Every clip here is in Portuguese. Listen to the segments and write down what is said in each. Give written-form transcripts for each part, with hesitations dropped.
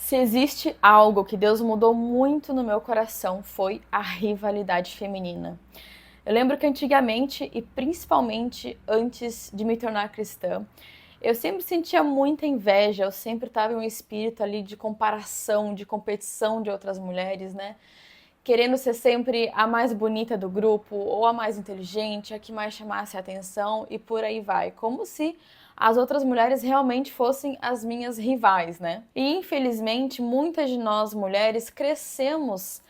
Se existe algo que Deus mudou muito no meu coração, foi a rivalidade feminina. Eu lembro que antigamente, e principalmente antes de me tornar cristã, eu sempre sentia muita inveja, eu sempre estava em um espírito ali de comparação, de competição de outras mulheres, né? Querendo ser sempre a mais bonita do grupo, ou a mais inteligente, a que mais chamasse a atenção, e por aí vai. Como se as outras mulheres realmente fossem as minhas rivais, né? E infelizmente, muitas de nós mulheres crescemos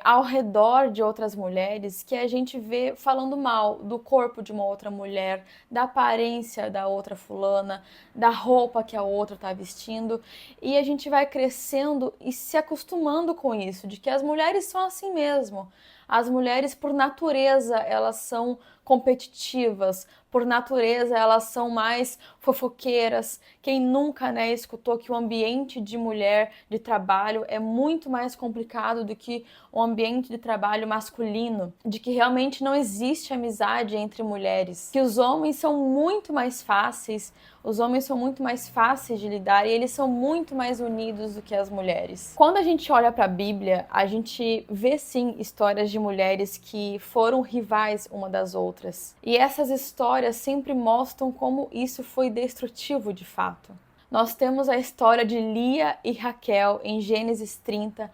ao redor de outras mulheres que a gente vê falando mal do corpo de uma outra mulher, da aparência da outra fulana, da roupa que a outra está vestindo, e a gente vai crescendo e se acostumando com isso, de que as mulheres são assim mesmo. As mulheres, por natureza, elas são competitivas, por natureza, elas são mais fofoqueiras. Quem nunca, né, escutou que o ambiente de mulher de trabalho é muito mais complicado do que o ambiente de trabalho masculino, de que realmente não existe amizade entre mulheres, que os homens são muito mais fáceis, os homens são muito mais fáceis de lidar e eles são muito mais unidos do que as mulheres. Quando a gente olha para a Bíblia, a gente vê sim histórias de mulheres que foram rivais uma das outras. E essas histórias sempre mostram como isso foi destrutivo de fato. Nós temos a história de Lia e Raquel em Gênesis 30,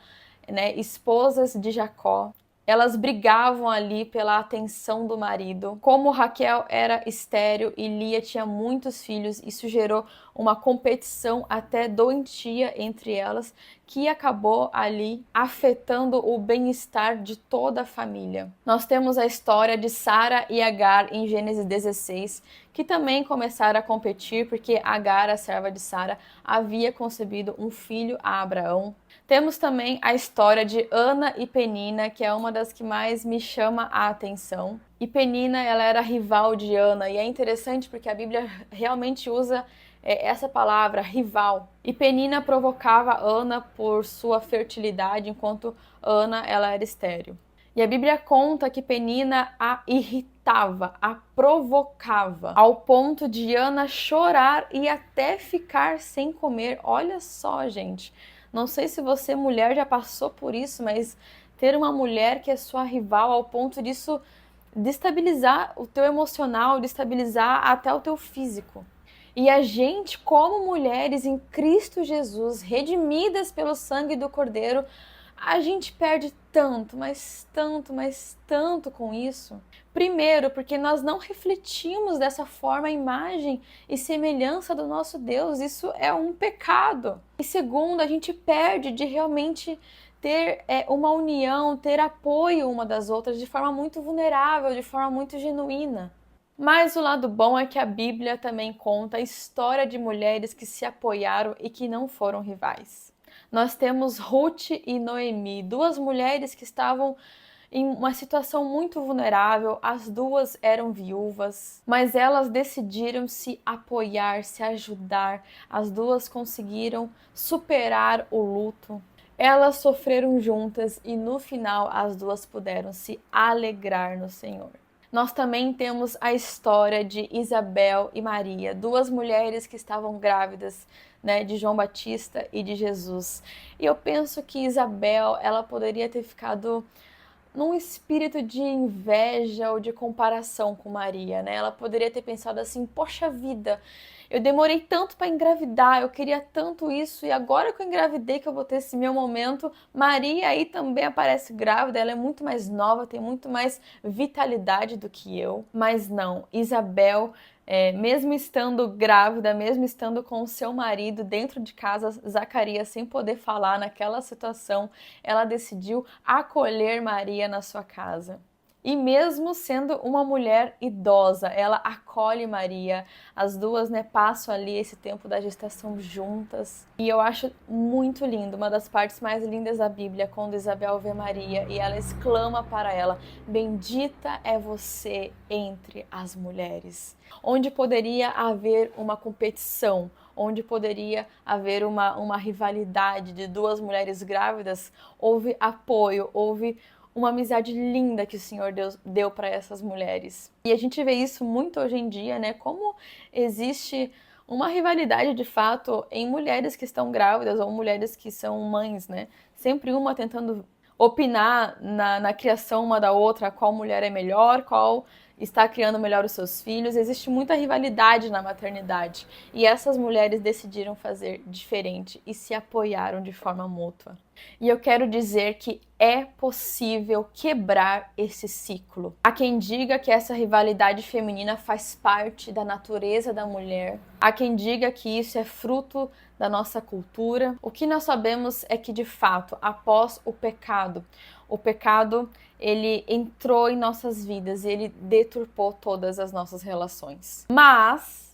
né, esposas de Jacó. Elas brigavam ali pela atenção do marido. Como Raquel era estéril e Lia tinha muitos filhos, isso gerou uma competição até doentia entre elas, que acabou ali afetando o bem-estar de toda a família. Nós temos a história de Sara e Agar em Gênesis 16, que também começaram a competir porque Agar, a serva de Sara, havia concebido um filho a Abraão. Temos também a história de Ana e Penina, que é uma das que mais me chama a atenção. E Penina, ela era rival de Ana, e é interessante porque a Bíblia realmente usa essa palavra, rival. E Penina provocava Ana por sua fertilidade, enquanto Ana, ela era estéril. E a Bíblia conta que Penina a irritava, a provocava, ao ponto de Ana chorar e até ficar sem comer. Olha só, gente. Não sei se você, mulher, já passou por isso, mas ter uma mulher que é sua rival ao ponto disso destabilizar o teu emocional, destabilizar até o teu físico. E a gente, como mulheres em Cristo Jesus, redimidas pelo sangue do Cordeiro, a gente perde tanto, mas tanto com isso. Primeiro, porque nós não refletimos dessa forma a imagem e semelhança do nosso Deus. Isso é um pecado. E segundo, a gente perde de realmente ter uma união, ter apoio uma das outras de forma muito vulnerável, de forma muito genuína. Mas o lado bom é que a Bíblia também conta a história de mulheres que se apoiaram e que não foram rivais. Nós temos Ruth e Noemi, duas mulheres que estavam em uma situação muito vulnerável, as duas eram viúvas, mas elas decidiram se apoiar, se ajudar, as duas conseguiram superar o luto. Elas sofreram juntas e no final as duas puderam se alegrar no Senhor. Nós também temos a história de Isabel e Maria, duas mulheres que estavam grávidas, né, de João Batista e de Jesus. E eu penso que Isabel, ela poderia ter ficado num espírito de inveja ou de comparação com Maria, né? Ela poderia ter pensado assim: poxa vida, eu demorei tanto para engravidar, eu queria tanto isso, e agora que eu engravidei, que eu vou ter esse meu momento, Maria aí também aparece grávida, ela é muito mais nova, tem muito mais vitalidade do que eu. Mas não, Isabel, mesmo estando grávida, mesmo estando com o seu marido dentro de casa, Zacarias, sem poder falar naquela situação, ela decidiu acolher Maria na sua casa. E mesmo sendo uma mulher idosa, ela acolhe Maria. As duas, né, passam ali esse tempo da gestação juntas. E eu acho muito lindo, uma das partes mais lindas da Bíblia, quando Isabel vê Maria e ela exclama para ela: bendita é você entre as mulheres. Onde poderia haver uma competição, onde poderia haver uma rivalidade de duas mulheres grávidas, houve apoio, houve uma amizade linda que o Senhor Deus deu para essas mulheres. E a gente vê isso muito hoje em dia, né? Como existe uma rivalidade de fato em mulheres que estão grávidas ou mulheres que são mães, né? Sempre uma tentando opinar na criação uma da outra, qual mulher é melhor, qual está criando melhor os seus filhos. Existe muita rivalidade na maternidade e essas mulheres decidiram fazer diferente e se apoiaram de forma mútua. E eu quero dizer que é possível quebrar esse ciclo. Há quem diga que essa rivalidade feminina faz parte da natureza da mulher. Há quem diga que isso é fruto da nossa cultura. O que nós sabemos é que, de fato, após o pecado ele entrou em nossas vidas e ele deturpou todas as nossas relações. Mas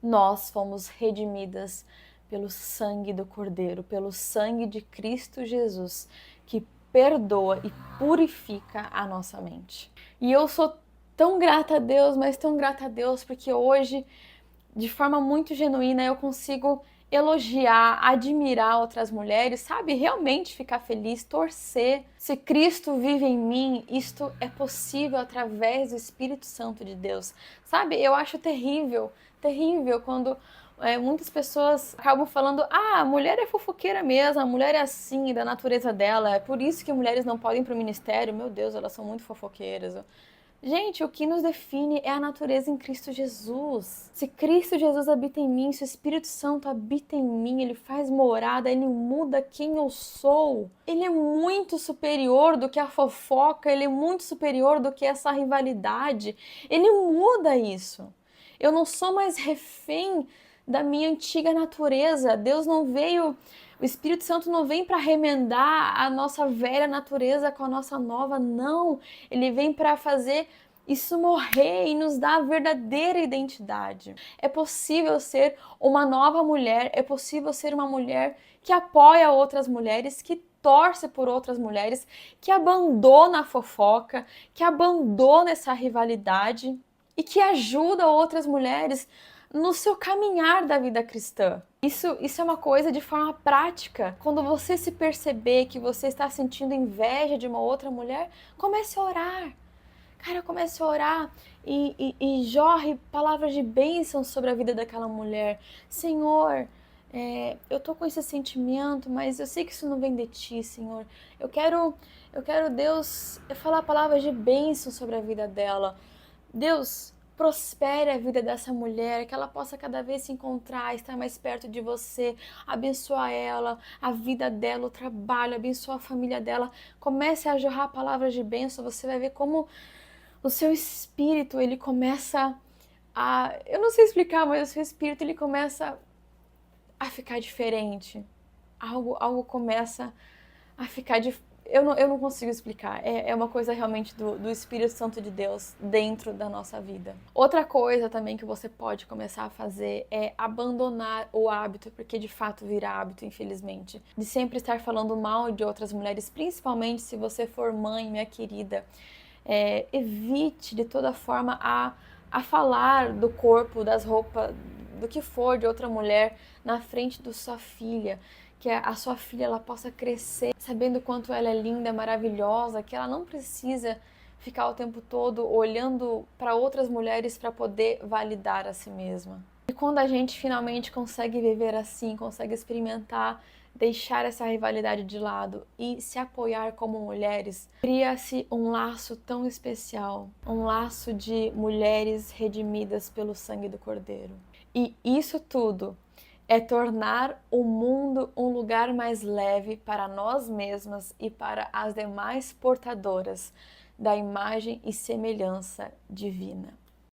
nós fomos redimidas pelo sangue do Cordeiro, pelo sangue de Cristo Jesus, que perdoa e purifica a nossa mente. E eu sou tão grata a Deus, mas tão grata a Deus, porque hoje, de forma muito genuína, eu consigo elogiar, admirar outras mulheres, sabe? Realmente ficar feliz, torcer. Se Cristo vive em mim, isto é possível através do Espírito Santo de Deus, sabe? Eu acho terrível quando muitas pessoas acabam falando: a mulher é fofoqueira mesmo, a mulher é assim, da natureza dela, é por isso que mulheres não podem ir para o ministério. Meu Deus, elas são muito fofoqueiras. Gente, o que nos define é a natureza em Cristo Jesus. Se Cristo Jesus habita em mim, se o Espírito Santo habita em mim, ele faz morada, ele muda quem eu sou. Ele é muito superior do que a fofoca, ele é muito superior do que essa rivalidade. Ele muda isso. Eu não sou mais refém da minha antiga natureza. Deus não veio... O Espírito Santo não vem para remendar a nossa velha natureza com a nossa nova, não. Ele vem para fazer isso morrer e nos dar a verdadeira identidade. É possível ser uma nova mulher, é possível ser uma mulher que apoia outras mulheres, que torce por outras mulheres, que abandona a fofoca, que abandona essa rivalidade e que ajuda outras mulheres no seu caminhar da vida cristã. Isso é uma coisa de forma prática. Quando você se perceber que você está sentindo inveja de uma outra mulher, comece a orar. Cara, comece a orar e jorre palavras de bênção sobre a vida daquela mulher. Senhor, eu tô com esse sentimento, mas eu sei que isso não vem de ti, Senhor. Eu quero, Deus, falar palavras de bênção sobre a vida dela. Deus, prospere a vida dessa mulher, que ela possa cada vez se encontrar, estar mais perto de você, abençoa ela, a vida dela, o trabalho, abençoa a família dela. Comece a jorrar palavras de bênção, você vai ver como o seu espírito, ele começa eu não sei explicar, mas o seu espírito, ele começa a ficar diferente. Algo começa a ficar diferente. Eu não consigo explicar, é uma coisa realmente do Espírito Santo de Deus dentro da nossa vida. Outra coisa também que você pode começar a fazer é abandonar o hábito, porque de fato vira hábito, infelizmente, de sempre estar falando mal de outras mulheres, principalmente se você for mãe, minha querida. Evite de toda forma a falar do corpo, das roupas, do que for de outra mulher na frente da sua filha. Que a sua filha ela possa crescer sabendo o quanto ela é linda, maravilhosa, que ela não precisa ficar o tempo todo olhando para outras mulheres para poder validar a si mesma. E quando a gente finalmente consegue viver assim, consegue experimentar, deixar essa rivalidade de lado e se apoiar como mulheres, cria-se um laço tão especial, um laço de mulheres redimidas pelo sangue do Cordeiro. E isso tudo é tornar o mundo um lugar mais leve para nós mesmas e para as demais portadoras da imagem e semelhança divina.